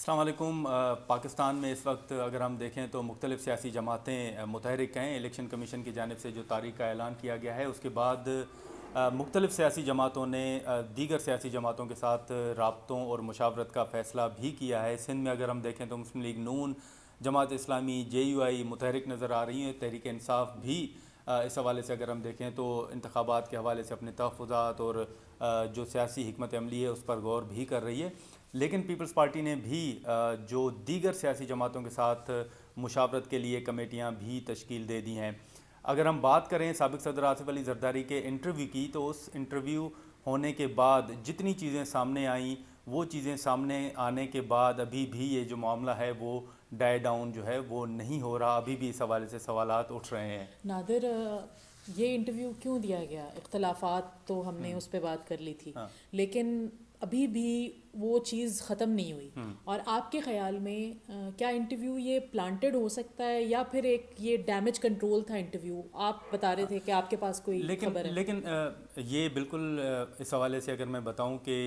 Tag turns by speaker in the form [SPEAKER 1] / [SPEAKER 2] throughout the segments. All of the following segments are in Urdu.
[SPEAKER 1] السلام علیکم۔ پاکستان میں اس وقت اگر ہم دیکھیں تو مختلف سیاسی جماعتیں متحرک ہیں۔ الیکشن کمیشن کی جانب سے جو تاریخ کا اعلان کیا گیا ہے اس کے بعد مختلف سیاسی جماعتوں نے دیگر سیاسی جماعتوں کے ساتھ رابطوں اور مشاورت کا فیصلہ بھی کیا ہے۔ سندھ میں اگر ہم دیکھیں تو مسلم league known, Jamaat Islami, J you آئی متحرک نظر آ رہی ہیں۔ تحریک انصاف بھی اس حوالے سے اگر ہم دیکھیں تو انتخابات کے حوالے سے اپنے تحفظات اور جو سیاسی حکمت عملی ہے اس پر غور بھی کر رہی ہے۔ لیکن پیپلز پارٹی نے بھی جو دیگر سیاسی جماعتوں کے ساتھ مشاورت کے لیے کمیٹیاں بھی تشکیل دے دی ہیں۔ اگر ہم بات کریں سابق صدر آصف علی زرداری کے انٹرویو کی، تو اس انٹرویو ہونے کے بعد جتنی چیزیں سامنے آئیں وہ چیزیں سامنے آنے کے بعد ابھی بھی یہ جو معاملہ ہے وہ ڈائی ڈاؤن جو ہے وہ نہیں ہو رہا، ابھی بھی اس حوالے سے سوالات اٹھ رہے ہیں۔
[SPEAKER 2] نادر، یہ انٹرویو کیوں دیا گیا؟ اختلافات تو ہم نے اس پہ بات کر لی تھی، لیکن ابھی بھی وہ چیز ختم نہیں ہوئی۔ اور آپ کے خیال میں کیا انٹرویو یہ پلانٹڈ ہو سکتا ہے یا پھر ایک یہ ڈیمیج کنٹرول تھا انٹرویو؟ آپ بتا رہے تھے کہ آپ کے پاس کوئی خبر ہے۔
[SPEAKER 1] لیکن یہ بالکل اس حوالے سے اگر میں بتاؤں کہ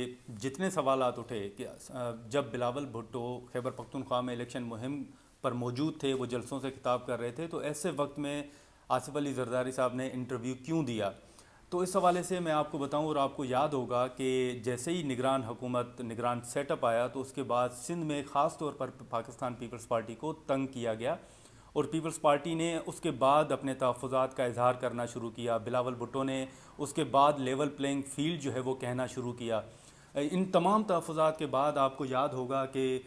[SPEAKER 1] جتنے سوالات اٹھے کہ جب بلاول بھٹو خیبر پختونخوا میں الیکشن مہم پر موجود تھے، وہ جلسوں سے خطاب کر رہے تھے، تو ایسے وقت میں آصف علی زرداری صاحب نے انٹرویو کیوں دیا؟ تو اس حوالے سے میں آپ کو بتاؤں، اور آپ کو یاد ہوگا کہ جیسے ہی نگران حکومت، نگران سیٹ اپ آیا تو اس کے بعد سندھ میں خاص طور پر پاکستان پیپلز پارٹی کو تنگ کیا گیا، اور پیپلز پارٹی نے اس کے بعد اپنے تحفظات کا اظہار کرنا شروع کیا۔ بلاول بھٹو نے اس کے بعد لیول پلینگ فیلڈ جو ہے وہ کہنا شروع کیا۔ ان تمام تحفظات کے بعد آپ کو یاد ہوگا کہ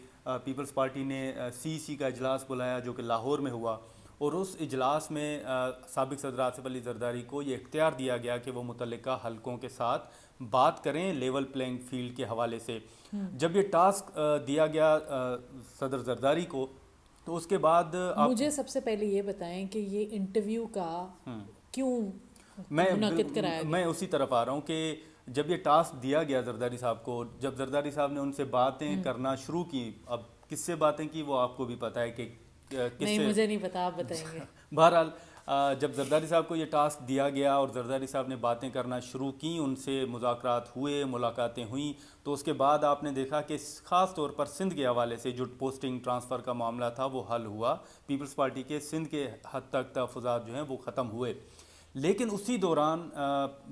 [SPEAKER 1] پیپلز پارٹی نے سی کا اجلاس بلایا جو کہ لاہور میں ہوا، اور اس اجلاس میں سابق صدر آصف علی زرداری کو یہ اختیار دیا گیا کہ وہ متعلقہ حلقوں کے ساتھ بات کریں لیول پلینگ فیلڈ کے حوالے سے۔ جب یہ ٹاسک دیا گیا صدر زرداری کو، تو اس کے بعد
[SPEAKER 2] مجھے سب سے پہلے یہ بتائیں کہ یہ انٹرویو کا کیوں منعقد کرایا گیا؟
[SPEAKER 1] میں اسی طرف آ رہا ہوں کہ جب یہ ٹاسک دیا گیا زرداری صاحب کو، جب زرداری صاحب نے ان سے باتیں کرنا شروع کی، اب کس سے باتیں کی وہ آپ کو بھی پتہ ہے کہ
[SPEAKER 2] نہیں، مجھے نہیں پتا، آپ بتائیں گے۔
[SPEAKER 1] بہرحال جب زرداری صاحب کو یہ ٹاسک دیا گیا اور زرداری صاحب نے باتیں کرنا شروع کی، ان سے مذاکرات ہوئے، ملاقاتیں ہوئیں، تو اس کے بعد آپ نے دیکھا کہ خاص طور پر سندھ کے حوالے سے جو پوسٹنگ ٹرانسفر کا معاملہ تھا وہ حل ہوا۔ پیپلز پارٹی کے سندھ کے حد تک تحفظات جو ہیں وہ ختم ہوئے۔ لیکن اسی دوران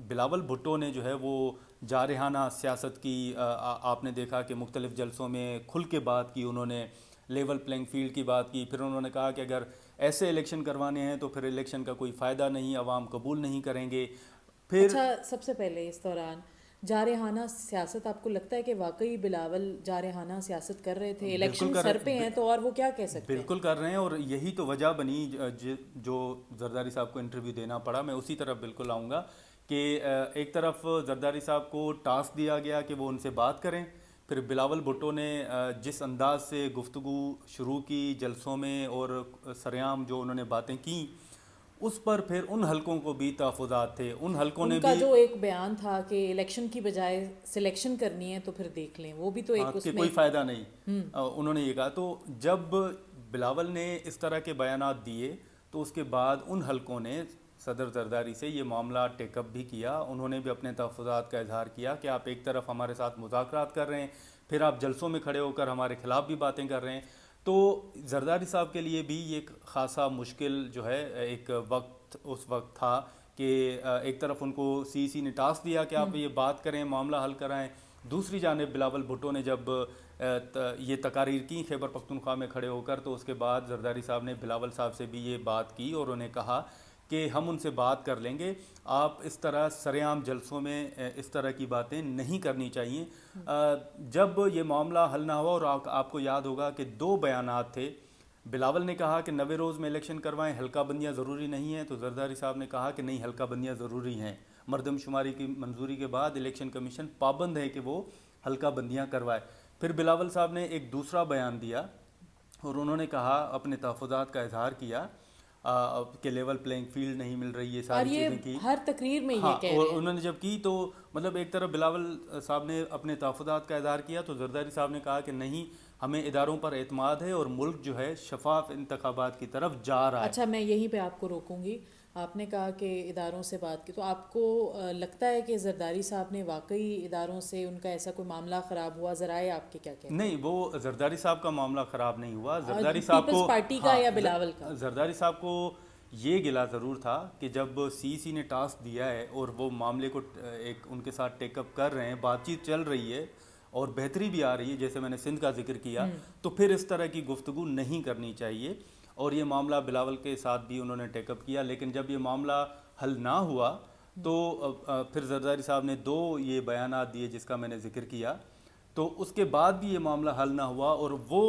[SPEAKER 1] بلاول بھٹو نے جو ہے وہ جارحانہ سیاست کی، آپ نے دیکھا کہ مختلف جلسوں میں کھل کے بات کی، انہوں نے لیول پلینگ فیلڈ کی بات کی، پھر انہوں نے کہا کہ اگر ایسے الیکشن کروانے ہیں تو پھر الیکشن کا کوئی فائدہ نہیں، عوام قبول نہیں کریں گے۔ پھر
[SPEAKER 2] اچھا، سب سے پہلے اس دوران جارحانہ سیاست، آپ کو لگتا ہے کہ واقعی بلاول جارحانہ سیاست کر رہے تھے؟ الیکشن سر پہ ہیں تو اور وہ کیا کہہ سکتے ہیں؟
[SPEAKER 1] بالکل کر رہے ہیں، اور یہی تو وجہ بنی جو زرداری صاحب کو انٹرویو دینا پڑا۔ میں اسی طرف بالکل آؤں گا کہ ایک طرف زرداری صاحب کو ٹاسک دیا گیا کہ وہ ان سے بات کریں، پھر بلاول بھٹو نے جس انداز سے گفتگو شروع کی جلسوں میں اور سریعام جو انہوں نے باتیں کیں، اس پر پھر ان حلقوں کو بھی تحفظات تھے، ان حلقوں نے
[SPEAKER 2] ان کا جو ایک بیان تھا کہ الیکشن کی بجائے سلیکشن کرنی ہے تو پھر دیکھ لیں، وہ بھی تو ایک اس
[SPEAKER 1] کہ
[SPEAKER 2] میں
[SPEAKER 1] کوئی فائدہ نہیں، انہوں نے یہ کہا۔ تو جب بلاول نے اس طرح کے بیانات دیے تو اس کے بعد ان حلقوں نے صدر زرداری سے یہ معاملہ ٹیک اپ بھی کیا، انہوں نے بھی اپنے تحفظات کا اظہار کیا کہ آپ ایک طرف ہمارے ساتھ مذاکرات کر رہے ہیں، پھر آپ جلسوں میں کھڑے ہو کر ہمارے خلاف بھی باتیں کر رہے ہیں۔ تو زرداری صاحب کے لیے بھی یہ خاصا مشکل جو ہے ایک وقت اس وقت تھا کہ ایک طرف ان کو سی نے ٹاسک دیا کہ آپ یہ بات کریں، معاملہ حل کرائیں، دوسری جانب بلاول بھٹو نے جب یہ تقاریر کی خیبر پختونخوا میں کھڑے ہو کر، تو اس کے بعد زرداری صاحب نے بلاول صاحب سے بھی یہ بات کی اور انہیں کہا کہ ہم ان سے بات کر لیں گے، آپ اس طرح سرعام جلسوں میں اس طرح کی باتیں نہیں کرنی چاہیے۔ جب یہ معاملہ حل نہ ہوا، اور آپ کو یاد ہوگا کہ دو بیانات تھے، بلاول نے کہا کہ 90 روز میں الیکشن کروائیں، حلقہ بندیاں ضروری نہیں ہیں، تو زرداری صاحب نے کہا کہ نہیں، حلقہ بندیاں ضروری ہیں، مردم شماری کی منظوری کے بعد الیکشن کمیشن پابند ہے کہ وہ حلقہ بندیاں کروائے۔ پھر بلاول صاحب نے ایک دوسرا بیان دیا اور انہوں نے کہا، اپنے تحفظات کا اظہار کیا کہ لیول پلینگ فیلڈ نہیں مل رہی، یہ ساری چیزیں کی،
[SPEAKER 2] ہر تقریر میں یہ کہہ
[SPEAKER 1] اور
[SPEAKER 2] رہے ہیں۔
[SPEAKER 1] انہوں نے جب کی تو مطلب ایک طرف بلاول صاحب نے اپنے تحفظات کا اظہار کیا، تو زرداری صاحب نے کہا کہ نہیں، ہمیں اداروں پر اعتماد ہے اور ملک جو ہے شفاف انتخابات کی طرف جا رہا ہے۔
[SPEAKER 2] اچھا، میں یہیں پہ آپ کو روکوں گی۔ آپ نے کہا کہ اداروں سے بات کی، تو آپ کو لگتا ہے کہ زرداری صاحب نے واقعی اداروں سے ان کا ایسا کوئی معاملہ خراب ہوا؟ ذرائع آپ کے کیا کہتے ہیں؟
[SPEAKER 1] نہیں، وہ زرداری صاحب کا معاملہ خراب نہیں ہوا. زرداری صاحب
[SPEAKER 2] پیپلز
[SPEAKER 1] کو
[SPEAKER 2] پارٹی کا یا بلاول کا؟
[SPEAKER 1] زرداری صاحب کو یہ گلا ضرور تھا کہ جب سی نے ٹاسک دیا ہے اور وہ معاملے کو ایک ان کے ساتھ ٹیک اپ کر رہے ہیں، بات چیت چل رہی ہے اور بہتری بھی آ رہی ہے، جیسے میں نے سندھ کا ذکر کیا، تو پھر اس طرح کی گفتگو نہیں کرنی چاہیے. اور یہ معاملہ بلاول کے ساتھ بھی انہوں نے ٹیک اپ کیا، لیکن جب یہ معاملہ حل نہ ہوا تو پھر زرداری صاحب نے 2 یہ بیانات دیے جس کا میں نے ذکر کیا. تو اس کے بعد بھی یہ معاملہ حل نہ ہوا، اور وہ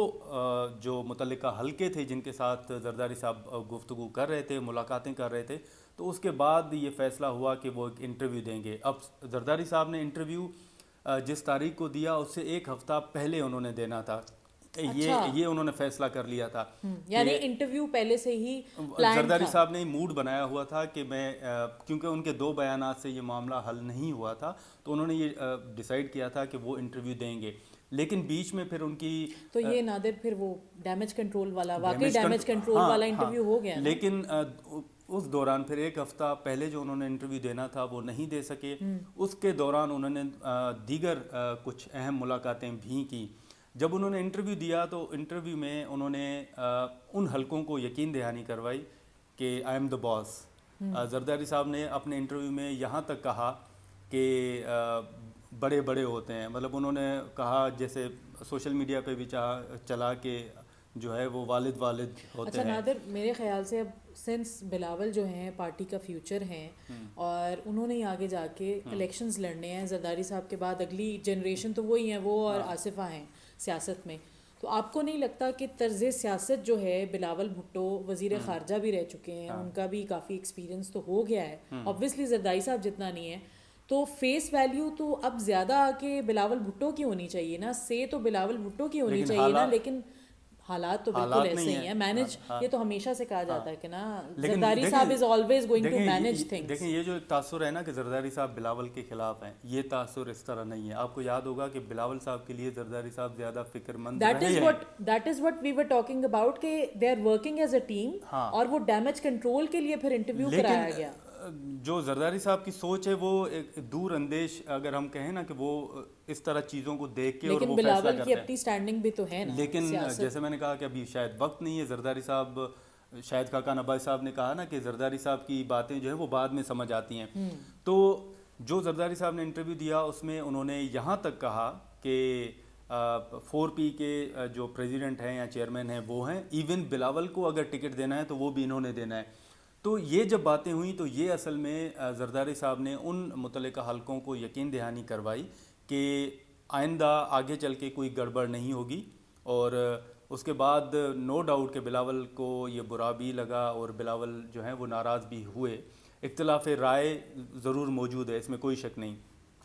[SPEAKER 1] جو متعلقہ حلقے تھے جن کے ساتھ زرداری صاحب گفتگو کر رہے تھے، ملاقاتیں کر رہے تھے، تو اس کے بعد یہ فیصلہ ہوا کہ وہ ایک انٹرویو دیں گے. اب زرداری صاحب نے انٹرویو جس تاریخ کو دیا اس سے 1 ہفتہ پہلے انہوں نے دینا تھا. یہ انہوں نے فیصلہ کر لیا تھا،
[SPEAKER 2] یعنی انٹرویو پہلے سے ہی پلان تھا.
[SPEAKER 1] زرداری صاحب نے موڈ بنایا ہوا تھا کہ میں کیونکہ ان کے 2 بیانات سے یہ معاملہ حل نہیں ہوا تھا، تو انہوں نے یہ ڈیسائیڈ کیا تھا کہ وہ انٹرویو دیں گے. لیکن بیچ میں پھر ان کی
[SPEAKER 2] تو یہ نادر پھر وہ ڈیمیج کنٹرول والا، واقعی ڈیمیج کنٹرول والا انٹرویو ہو گیا.
[SPEAKER 1] لیکن اس دوران پھر 1 ہفتہ پہلے جو انہوں نے انٹرویو دینا تھا وہ نہیں دے سکے. اس کے دوران انہوں نے دیگر کچھ اہم ملاقاتیں بھی کی. جب انہوں نے انٹرویو دیا تو انٹرویو میں انہوں نے ان حلقوں کو یقین دہانی کروائی کہ آئی ایم دا باس. زرداری صاحب نے اپنے انٹرویو میں یہاں تک کہا کہ بڑے بڑے ہوتے ہیں، مطلب انہوں نے کہا جیسے سوشل میڈیا پہ بھی چلا کہ جو ہے وہ والد ہوتے
[SPEAKER 2] اچھا
[SPEAKER 1] ہیں.
[SPEAKER 2] نادر، میرے خیال سے اب سنس بلاول جو ہیں پارٹی کا فیوچر ہیں اور انہوں نے آگے جا کے الیکشنز لڑنے ہیں، زرداری صاحب کے بعد اگلی جنریشن تو وہی ہیں، وہ اور آصفہ ہیں سیاست میں، تو آپ کو نہیں لگتا کہ طرز سیاست جو ہے، بلاول بھٹو وزیر خارجہ بھی رہ چکے ہیں، ان کا بھی کافی ایکسپیرینس تو ہو گیا ہے، اوبویسلی زرداری صاحب جتنا نہیں ہے، تو فیس ویلیو تو اب زیادہ آ کے بلاول بھٹو کی ہونی چاہیے نا، سے تو بلاول بھٹو کی ہونی چاہیے نا، لیکن حالات تو بالکل ایسے ہی ہیں. مینج یہ تو ہمیشہ سے کہا جاتا ہے کہ نا زرداری صاحب is always going to manage things.
[SPEAKER 1] دیکھیں یہ جو ایک تاثر ہے نا کہ زرداری صاحب بلاول کے خلاف ہیں، یہ تاثر اس طرح نہیں ہے. آپ کو یاد ہوگا کہ بلاول صاحب کے لیے زرداری صاحب زیادہ فکر مند رہے ہیں.
[SPEAKER 2] That is what we were talking about کہ they are working as a team, اور وہ ڈیمیج کنٹرول کے لیے پھر انٹرویو کرایا گیا.
[SPEAKER 1] جو زرداری صاحب کی سوچ ہے وہ ایک دور اندیش، اگر ہم کہیں نا کہ وہ اس طرح چیزوں کو دیکھ کے اور وہ فیصلہ کرتے ہیں.
[SPEAKER 2] لیکن بلاول کی اپنی سٹینڈنگ بھی تو ہے نا.
[SPEAKER 1] لیکن جیسے میں نے کہا کہ ابھی شاید وقت نہیں ہے. زرداری صاحب، شاید خاقان عباس صاحب نے کہا نا کہ زرداری صاحب کی باتیں جو ہے وہ بعد میں سمجھ آتی ہیں. تو جو زرداری صاحب نے انٹرویو دیا اس میں انہوں نے یہاں تک کہا کہ 4P کے جو پریزیڈنٹ ہیں یا چیئرمین ہیں وہ ہیں، ایون بلاول کو اگر ٹکٹ دینا ہے تو وہ بھی انہوں نے دینا ہے. تو یہ جب باتیں ہوئیں تو یہ اصل میں زرداری صاحب نے ان متعلقہ حلقوں کو یقین دہانی کروائی کہ آئندہ آگے چل کے کوئی گڑبڑ نہیں ہوگی. اور اس کے بعد نو ڈاؤٹ کہ بلاول کو یہ برا بھی لگا اور بلاول جو ہیں وہ ناراض بھی ہوئے. اختلاف رائے ضرور موجود ہے، اس میں کوئی شک نہیں،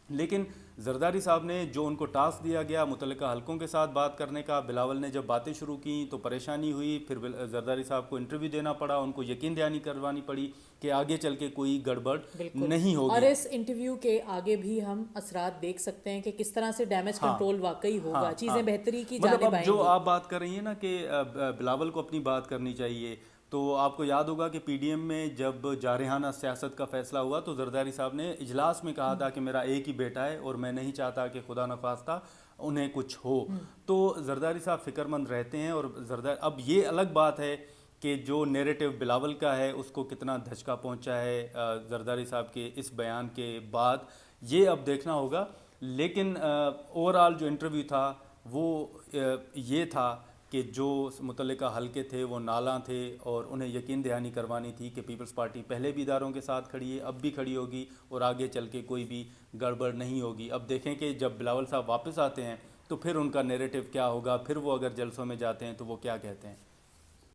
[SPEAKER 1] لیکن زرداری صاحب نے جو ان کو ٹاسک دیا گیا متعلقہ حلقوں کے ساتھ بات کرنے کا، بلاول نے جب باتیں شروع کی تو پریشانی ہوئی. پھر زرداری صاحب کو انٹرویو دینا پڑا، ان کو یقین دہانی کروانی پڑی کہ آگے چل کے کوئی گڑبڑ نہیں ہوگی.
[SPEAKER 2] اور اس انٹرویو کے آگے بھی ہم اثرات دیکھ سکتے ہیں کہ کس طرح سے ڈیمیج کنٹرول واقعی ہوگا، چیزیں بہتری کی جانب آئیں گی.
[SPEAKER 1] جو آپ بات کر رہی ہیں نا کہ بلاول کو اپنی بات کرنی چاہیے، تو آپ کو یاد ہوگا کہ پی ڈی ایم میں جب جارحانہ سیاست کا فیصلہ ہوا تو زرداری صاحب نے اجلاس میں کہا تھا کہ میرا ایک ہی بیٹا ہے اور میں نہیں چاہتا کہ خدا نخواستہ انہیں کچھ ہو. تو زرداری صاحب فکر مند رہتے ہیں. اور اب یہ الگ بات ہے کہ جو نیریٹو بلاول کا ہے اس کو کتنا دھچکا پہنچا ہے زرداری صاحب کے اس بیان کے بعد، یہ اب دیکھنا ہوگا. لیکن اوور آل جو انٹرویو تھا وہ یہ تھا کہ جو متعلقہ حلقے تھے وہ نالاں تھے اور انہیں یقین دہانی کروانی تھی کہ پیپلز پارٹی پہلے بھی اداروں کے ساتھ کھڑی ہے، اب بھی کھڑی ہوگی اور آگے چل کے کوئی بھی گڑبڑ نہیں ہوگی. اب دیکھیں کہ جب بلاول صاحب واپس آتے ہیں تو پھر ان کا نیریٹو کیا ہوگا، پھر وہ اگر جلسوں میں جاتے ہیں تو وہ کیا کہتے ہیں.